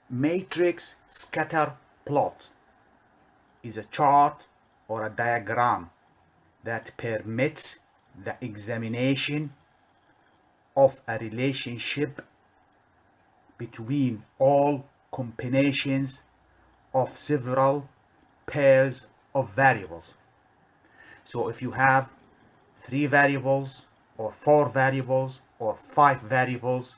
Matrix scatter plot is a chart or a diagram that permits the examination of a relationship between all combinations of several pairs of variables. So if you have 3 variables or 4 variables or 5 variables,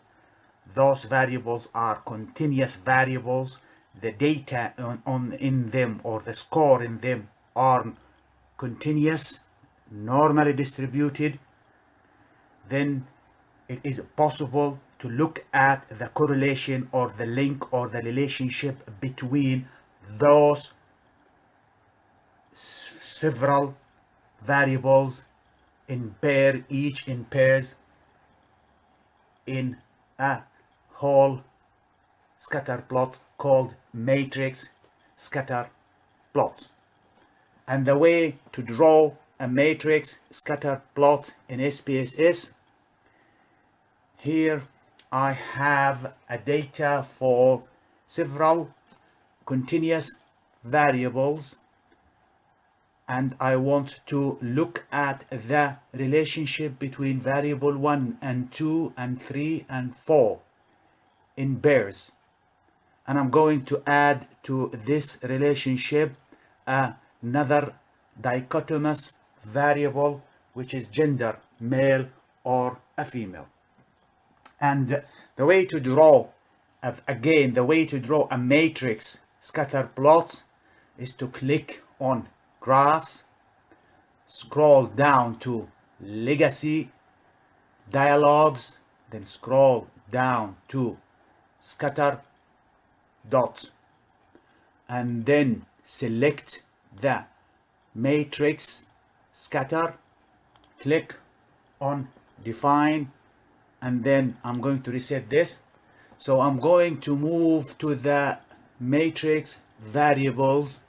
those variables are continuous variables. The data in them, or the score in them, are continuous, normally distributed. Then it is possible to look at the correlation or the link or the relationship between those several variables each in pairs in a whole scatter plot called matrix scatter plot. And the way to draw a matrix scatter plot in SPSS, here I have a data for several continuous variables, and I want to look at the relationship between variable 1 and 2 and 3 and 4 in pairs. And I'm going to add to this relationship another dichotomous variable, which is gender, male or a female. And the way to draw, again, the way to draw a matrix scatter plot is to click on graphs, scroll down to legacy dialogues, then scroll down to scatter dot, and then select the matrix scatter, click on define, and then I'm going to reset this. So I'm going to move to the matrix variables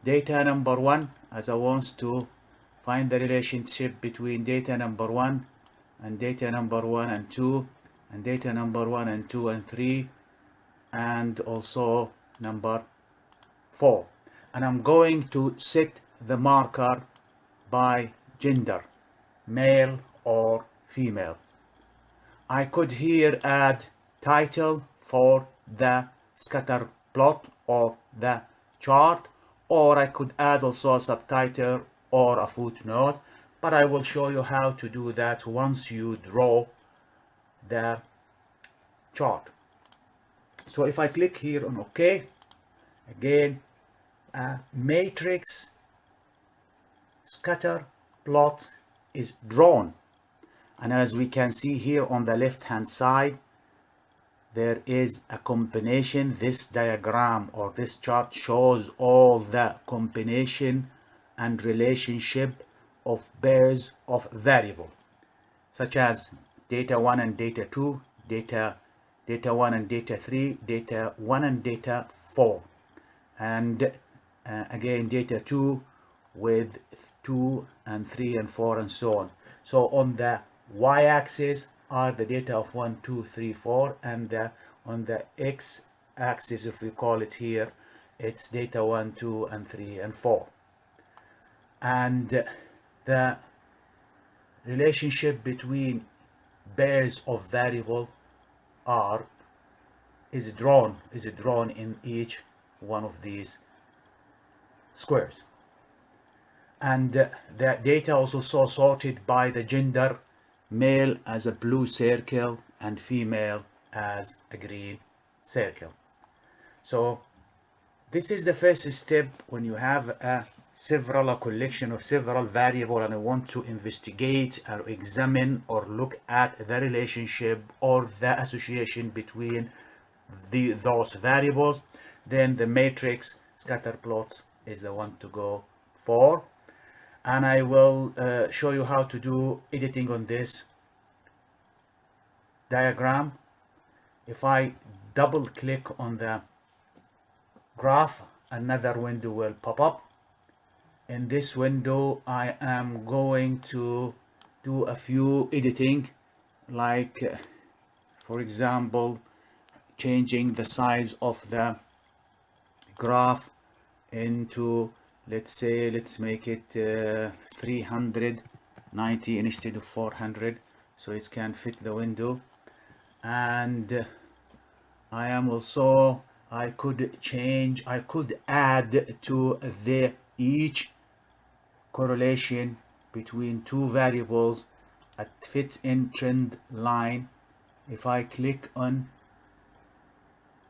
data number 1, as I want to find the relationship between data number 1 and data number 1 and 2 and data number 1 and 2 and 3 and also number 4. And I'm going to set the marker by gender, male or female. I could here add title for the scatter plot or the chart, or I could add also a subtitle or a footnote, but I will show you how to do that once you draw the chart. So if I click here on OK, again, a matrix scatter plot is drawn. And as we can see here on the left hand side, there is a combination. This diagram or this chart shows all the combination and relationship of pairs of variable, such as data 1 and data 2, data 1 and data 3, data 1 and data 4, and again data 2 with 2 and 3 and 4 and so on. So on the y-axis are the data of 1, 2, 3, 4, and on the x-axis, if we call it here, it's data 1, 2, and 3, and 4. And the relationship between pairs of variable is drawn in each one of these squares. And the data also sorted by the gender, male as a blue circle and female as a green circle. So this is the first step when you have a collection of several variables and I want to investigate or examine or look at the relationship or the association between those variables. Then the matrix scatter plot is the one to go for. And I will show you how to do editing on this diagram. If I double click on the graph, another window will pop up. In this window, I am going to do a few editing, like for example, changing the size of the graph into, let's make it 390 instead of 400, so it can fit the window. And I could add to the each correlation between two variables at fit in trend line. If I click on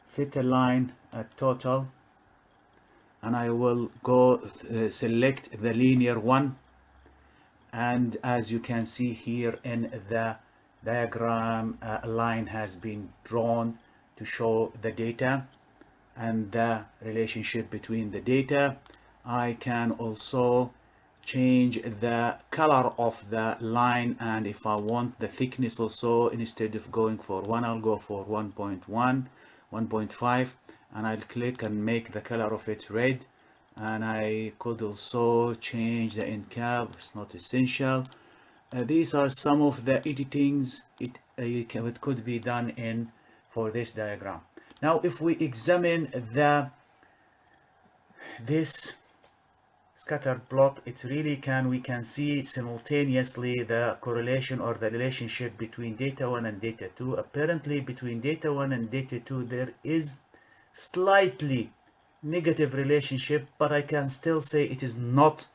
fit a line at total, and I will go select the linear one, and as you can see here in the diagram, a line has been drawn to show the data and the relationship between the data. I can also change the color of the line, and if I want the thickness also, instead of going for 1, I'll go for 1.1, 1.5, and I'll click and make the color of it red. And I could also change the end cap, it's not essential. These are some of the editings it could be done in for this diagram. Now if we examine this scatter plot, it really we can see simultaneously the correlation or the relationship between data 1 and data 2. Apparently between data 1 and data 2 there is slightly negative relationship, but I can still say it is not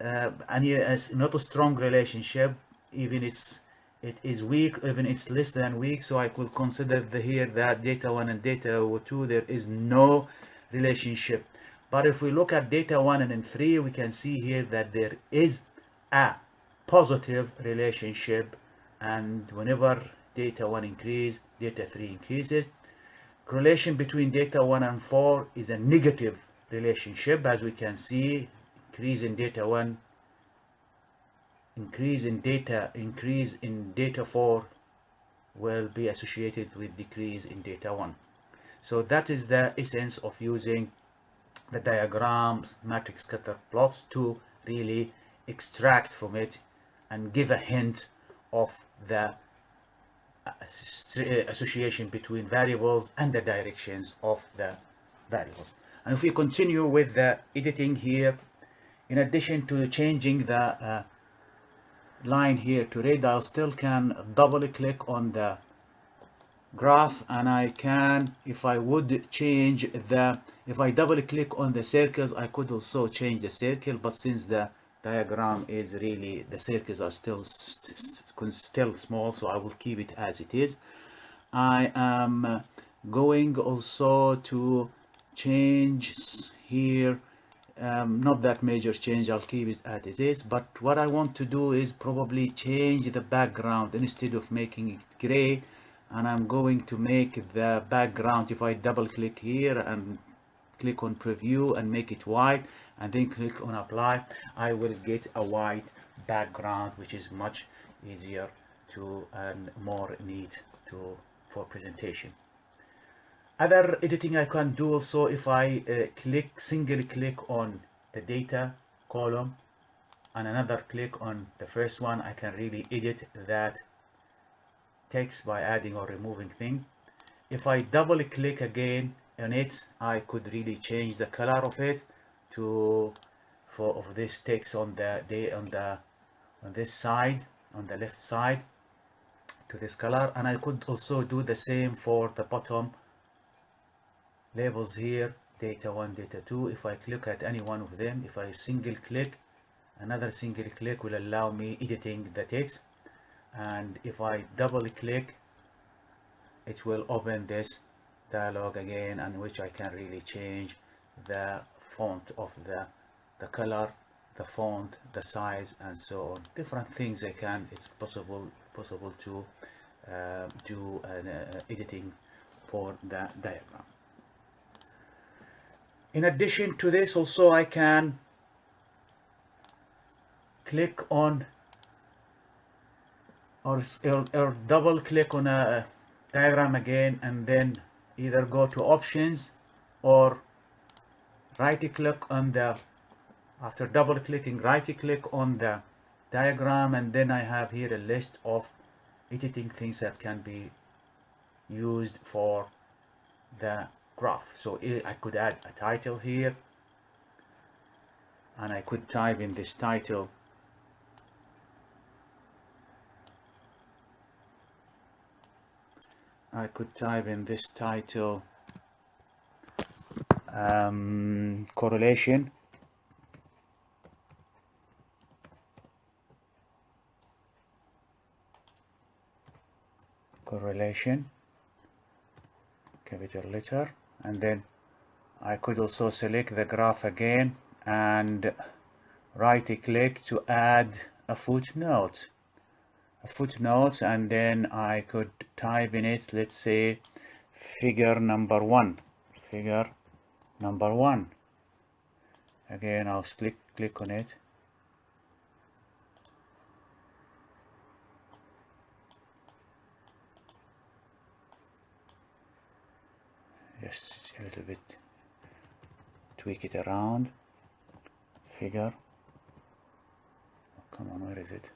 not a strong relationship. Even it is weak, even it's less than weak, so I could consider here that data 1 and data 2 there is no relationship. But if we look at data 1 and 3, we can see here that there is a positive relationship, and whenever data 1 increases, data 3 increases. Correlation between data 1 and 4 is a negative relationship, as we can see. Increase in data 1, increase in data 4 will be associated with decrease in data 1. So that is the essence of using the diagrams matrix scatter plots to really extract from it and give a hint of the association between variables and the directions of the variables. And if we continue with the editing here, in addition to changing the line here to red, I still can double click on the graph, and I can, if I would change the, if I double click on the circles, I could also change the circle, but since the diagram is really, the circles are still small, so I will keep it as it is. I am going also to change here, not that major change, I'll keep it as it is, but what I want to do is probably change the background instead of making it gray. And I'm going to make the background, if I double click here and click on preview and make it white and then click on apply, I will get a white background, which is much easier to and more neat for presentation. Other editing I can do also, if I single click on the data column and another click on the first one, I can really edit that text by adding or removing thing. If I double click again on it, I could really change the color of it of this text on this side, on the left side, to this color. And I could also do the same for the bottom labels here, data 1, data 2. If I click at any one of them, if I single click, another single click will allow me editing the text. And if I double click, it will open this dialog again, and which I can really change the font of the color, the font, the size, and so on. Different things it's possible to do editing for the diagram. In addition to this, also I can click on or double click on a diagram again, and then either go to options or right click on the, after double clicking, right click on the diagram, and then I have here a list of editing things that can be used for the graph. So I could add a title here, and I could type in this title correlation, capital letter, and then I could also select the graph again and right click to add a footnote, and then I could type in it, let's say figure number one. Again, I'll click on it. Just a little bit, tweak it around. Figure, oh, come on, where is it?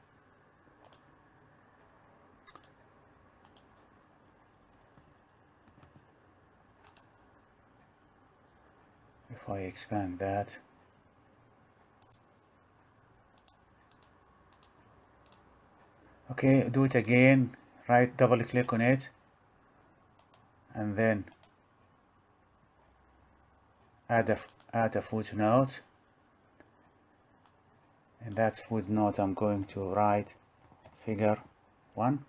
If I expand that, okay, do it again, right double click on it, and then add a footnote. In that footnote I'm going to write figure 1.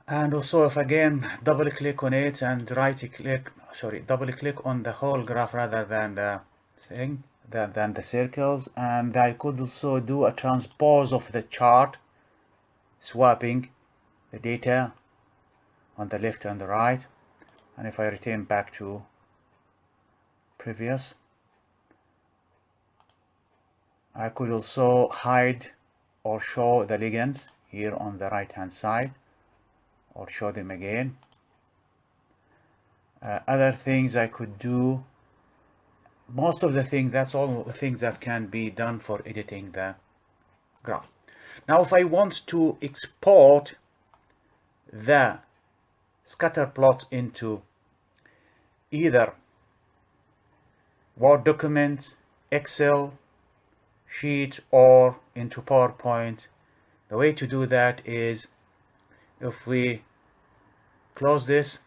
And also, if again double click on it and double click on the whole graph rather than the thing, than the circles, and I could also do a transpose of the chart, swapping the data on the left and the right. And if I return back to previous, I could also hide or show the ligands here on the right hand side, or show them again. Other things I could do, most of the things, that's all the things that can be done for editing the graph. Now if I want to export the scatter plot into either Word document, Excel sheet, or into PowerPoint, the way to do that is if we close this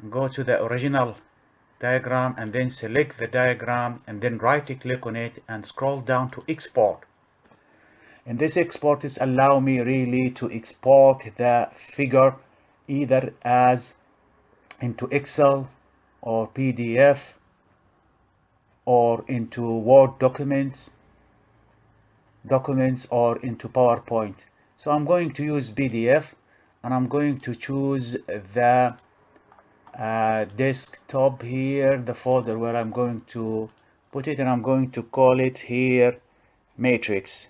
and go to the original diagram and then select the diagram and then right click on it and scroll down to export. And this export is allow me really to export the figure either as into Excel or PDF or into Word documents or into PowerPoint. So I'm going to use PDF, and I'm going to choose the desktop here, the folder where I'm going to put it, and I'm going to call it here matrix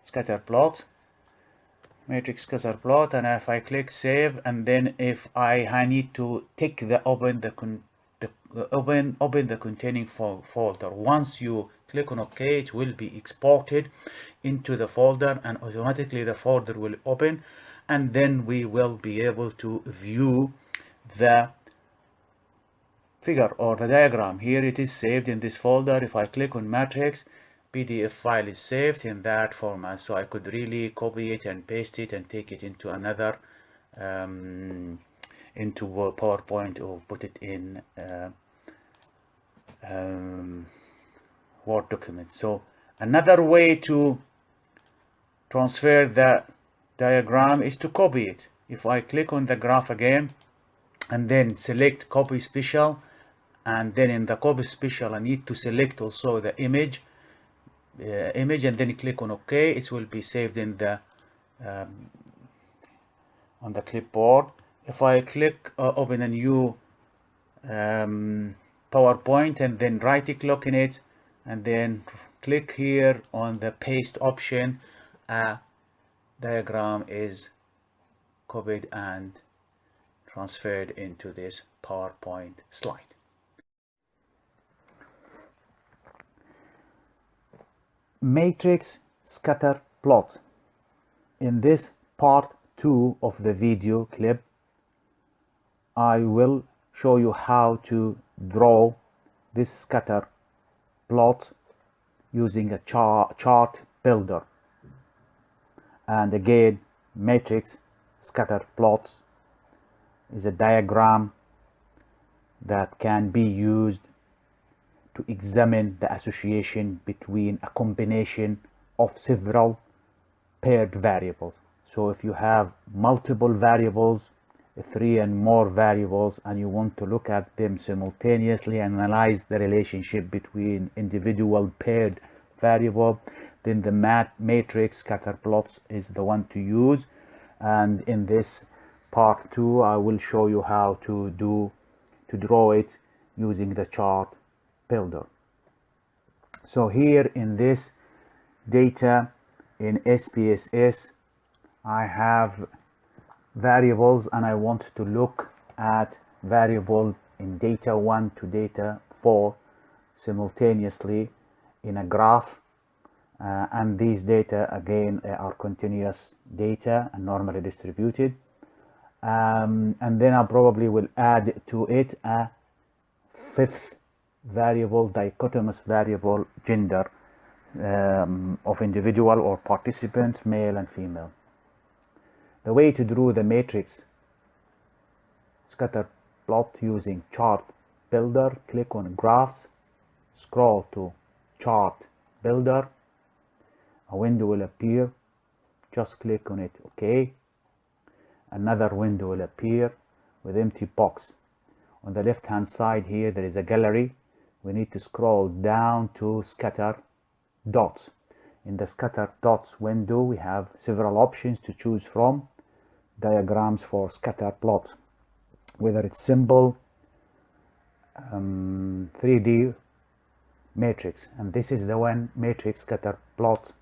scatterplot. And if I click save, and then if I need to tick the open the containing folder. Once you click on OK, it will be exported into the folder, and automatically the folder will open, and then we will be able to view the figure or the diagram. Here it is saved in this folder. If I click on matrix, PDF file is saved in that format, so I could really copy it and paste it and take it into another into PowerPoint, or put it in Word document. So another way to transfer the diagram is to copy it. If I click on the graph again and then select copy special, and then in the copy special I need to select also the image and then click on OK, it will be saved in the on the clipboard. If I click open a new PowerPoint and then right click on it and then click here on the paste option, a diagram is copied and transferred into this PowerPoint slide. Matrix scatter plot. In this part 2 of the video clip, I will show you how to draw this scatter plot using a chart builder. And again, matrix scatter plot is a diagram that can be used to examine the association between a combination of several paired variables. So if you have multiple variables, 3 and more variables, and you want to look at them simultaneously and analyze the relationship between individual paired variables, then the matrix scatter plots is the one to use. And in this part 2, I will show you how to draw it using the chart builder. So here in this data in SPSS, I have variables, and I want to look at variable in data 1 to data 4 simultaneously in a graph. And these data again are continuous data and normally distributed. And then I probably will add to it a 5th variable, dichotomous variable, gender of individual or participant, male and female. The way to draw the matrix scatter plot using chart builder: click on graphs, scroll to chart builder, a window will appear, just click on it, OK. Another window will appear with empty box. On the left hand side here there is a gallery. We need to scroll down to scatter dots. In the scatter dots window we have several options to choose from. Diagrams for scatter plots, whether it's simple, 3D, matrix, and this is the one, matrix scatter plot,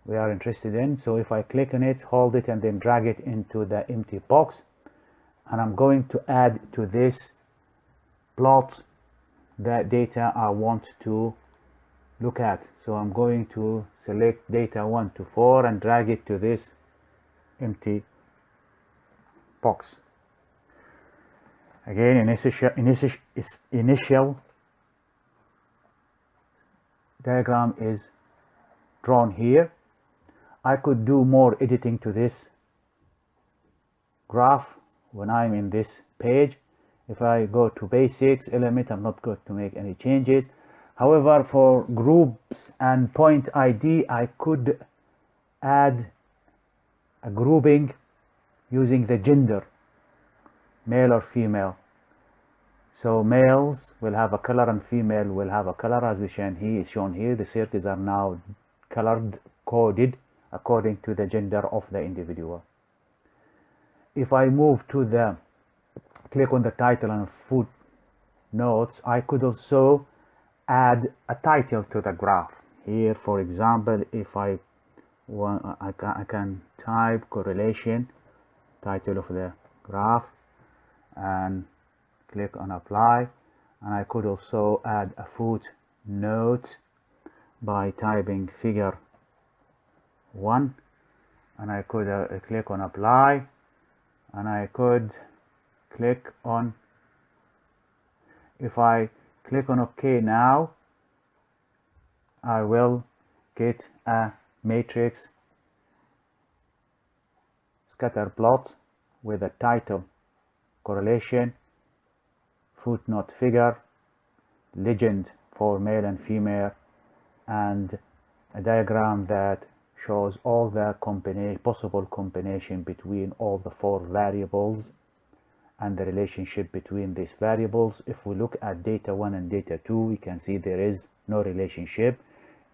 we are interested in. So if I click on it, hold it, and then drag it into the empty box, and I'm going to add to this plot the data I want to look at. So I'm going to select data 1 to 4 and drag it to this empty box. Again, initial diagram is drawn here. I could do more editing to this graph when I'm in this page. If I go to basics element, I'm not going to make any changes. However, for groups and point ID, I could add a grouping using the gender, male or female. So males will have a color and female will have a color, as is shown here. The circles are now colored coded according to the gender of the individual. If I move to the click on the title and footnotes, I could also add a title to the graph. Here, for example, if I want, I can type correlation, title of the graph, and click on apply. And I could also add a footnote by typing figure 1, and I could click on apply, and I could click on, if I click on OK now, I will get a matrix scatter plot with a title, correlation, footnote figure, legend for male and female, and a diagram that shows all the possible combination between all the 4 variables and the relationship between these variables. If we look at data 1 and data 2, we can see there is no relationship.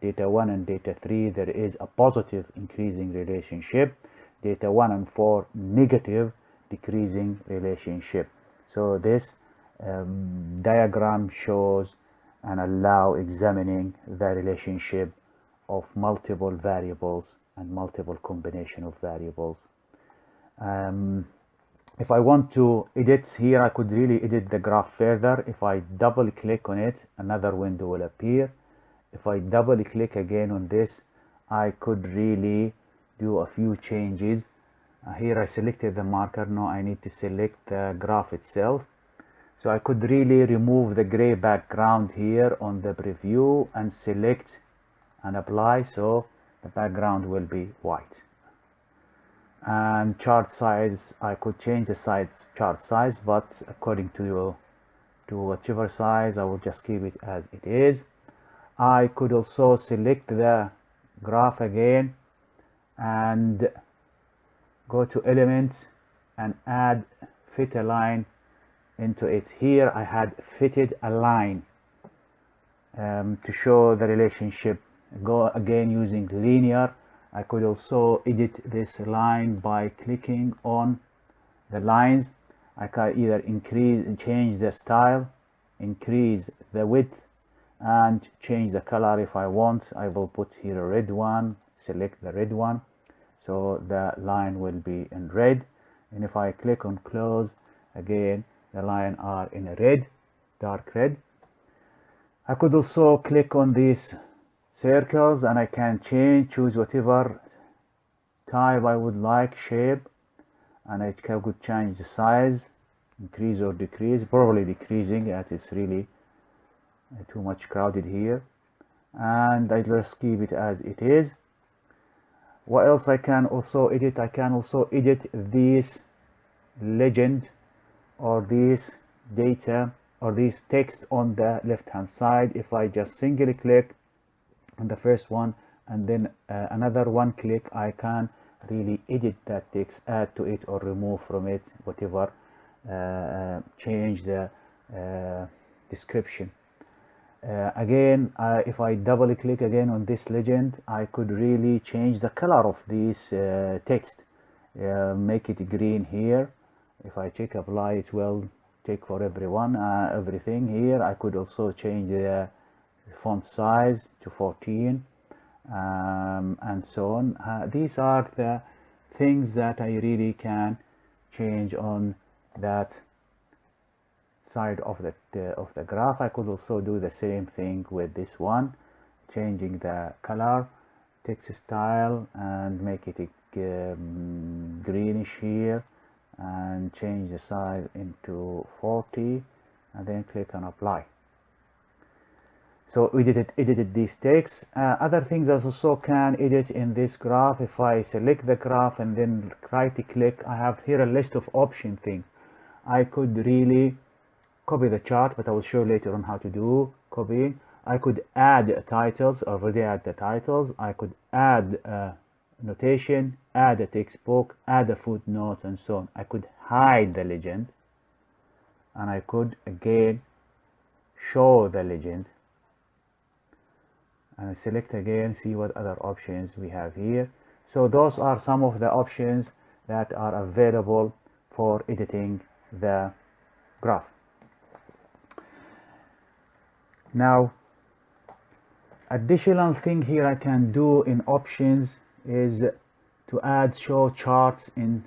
Data 1 and data 3, there is a positive increasing relationship. Data 1 and 4, negative decreasing relationship. So this diagram shows and allow examining the relationship of multiple variables and multiple combination of variables. If I want to edit here, I could really edit the graph further. If I double click on it, another window will appear. If I double click again on this, I could really do a few changes Here I selected the marker. Now I need to select the graph itself. So I could really remove the gray background here on the preview and select and apply, so the background will be white. And chart size, I could change the chart size, but according to whichever size, I will just keep it as it is. I could also select the graph again and go to elements and add fit a line into it. Here I had fitted a line to show the relationship. Go again using linear. I could also edit this line by clicking on the lines. I can either change the style, increase the width, and change the color if I want. I will put here a red one, select the red one, so the line will be in red. And if I click on close, again the line are in a red, dark red. I could also click on these circles and I can choose whatever type I would like, shape, and I could change the size, increase or decrease, probably decreasing as it's really too much crowded here, and I just keep it as it is. What else I can also edit? I can also edit this legend or this data or this text on the left hand side. If I just single click on the first one and then another one click, I can really edit that text, add to it or remove from it, whatever, change the description. Again, if I double click again on this legend, I could really change the color of this text, make it green here. If I check apply, it will take for everyone, everything here. I could also change the font size to 14 and so on. These are the things that I really can change on that side of the graph. I could also do the same thing with this one, changing the color, text style, and make it greenish here, and change the size into 40, and then click on apply. So we edited these texts. Other things I also can edit in this graph. If I select the graph and then right click, I have here a list of option things. I could really copy the chart, but I will show later on how to do copying. I could add titles, already add the titles. I could add notation, add a text box, add a footnote, and so on. I could hide the legend, and I could again show the legend. And I select again, see what other options we have here. So those are some of the options that are available for editing the graph. Now, additional thing here I can do in options is to add show charts in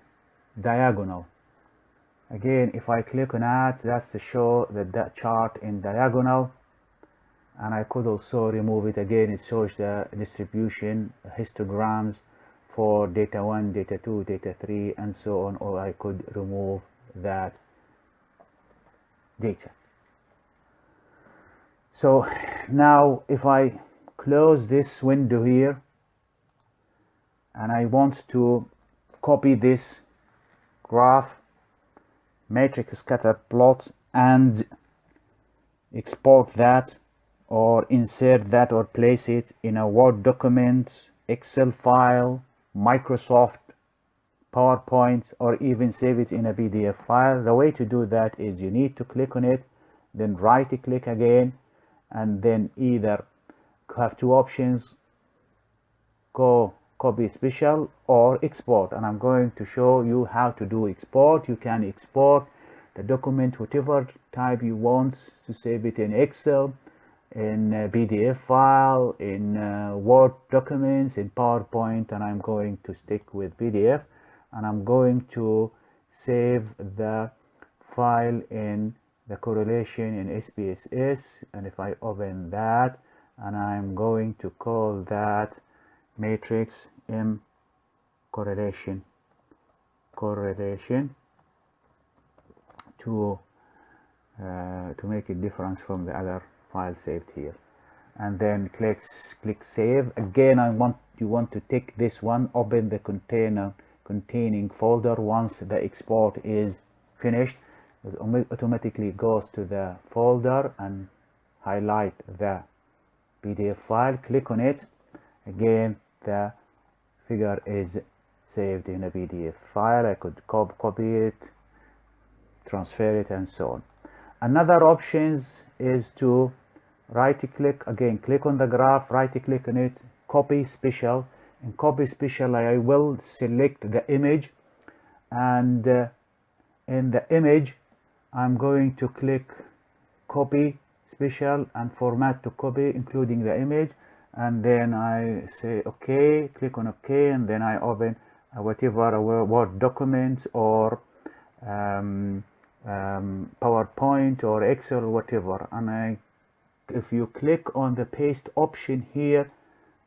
diagonal. Again, if I click on add, that's to show that chart in diagonal. And I could also remove it. Again, it shows the distribution histograms for data 1, data 2, data 3, and so on, or I could remove that data. So now if I close this window here and I want to copy this graph, matrix Scatterplot, and export that or insert that or place it in a Word document, Excel file, Microsoft PowerPoint, or even save it in a PDF file, the way to do that is you need to click on it, then right click again, and then either have two options, go copy special or export. And I'm going to show you how to do export. You can export the document whatever type you want to save it in Excel, in a PDF file, in Word documents, in PowerPoint, and I'm going to stick with PDF, and I'm going to save the file in the correlation in SPSS. And if I open that, and I'm going to call that matrix M correlation correlation to make a difference from the other file saved here, and then click save. Again, you want to tick this one, open the containing folder. Once the export is finished, it automatically goes to the folder and highlight the PDF file, click on it. Again, the figure is saved in a PDF file. I could copy it, transfer it, and so on. Another options is to right click, again click on the graph, right click on it, copy special. In copy special, I will select the image, and in the image I'm going to click copy special and format to copy, including the image, and then I say OK, click on OK, and then I open whatever Word document or PowerPoint or Excel, whatever, and if you click on the paste option here,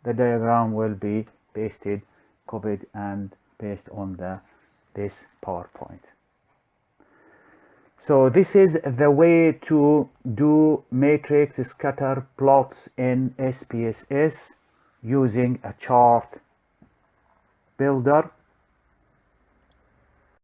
the diagram will be pasted, copied, and pasted on this PowerPoint. So this is the way to do matrix scatter plots in SPSS using a chart builder.